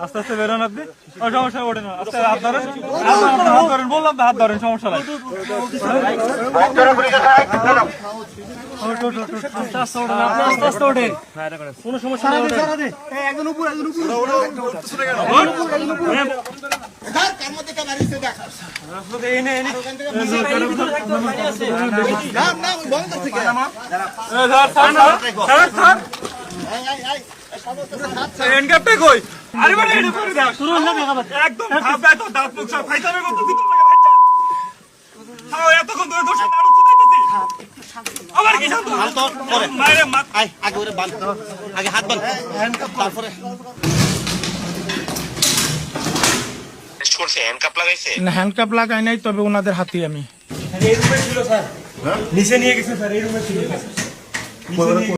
আস্তে আস্তে বেরোন আপনি, সমস্যা ওঠে না, আস্তে হাত ধরেন, বললাম তো হাত ধরেন, সমস্যা নাই। কোনো সমস্যা নেই, আগে হাত বান, তারপরে না হ্যান্ডকাপ লাগাই নাই, তবে ওনাদের হাতে আমি নিচে নিয়ে গেছে স্যার, এই রুমে ছিল।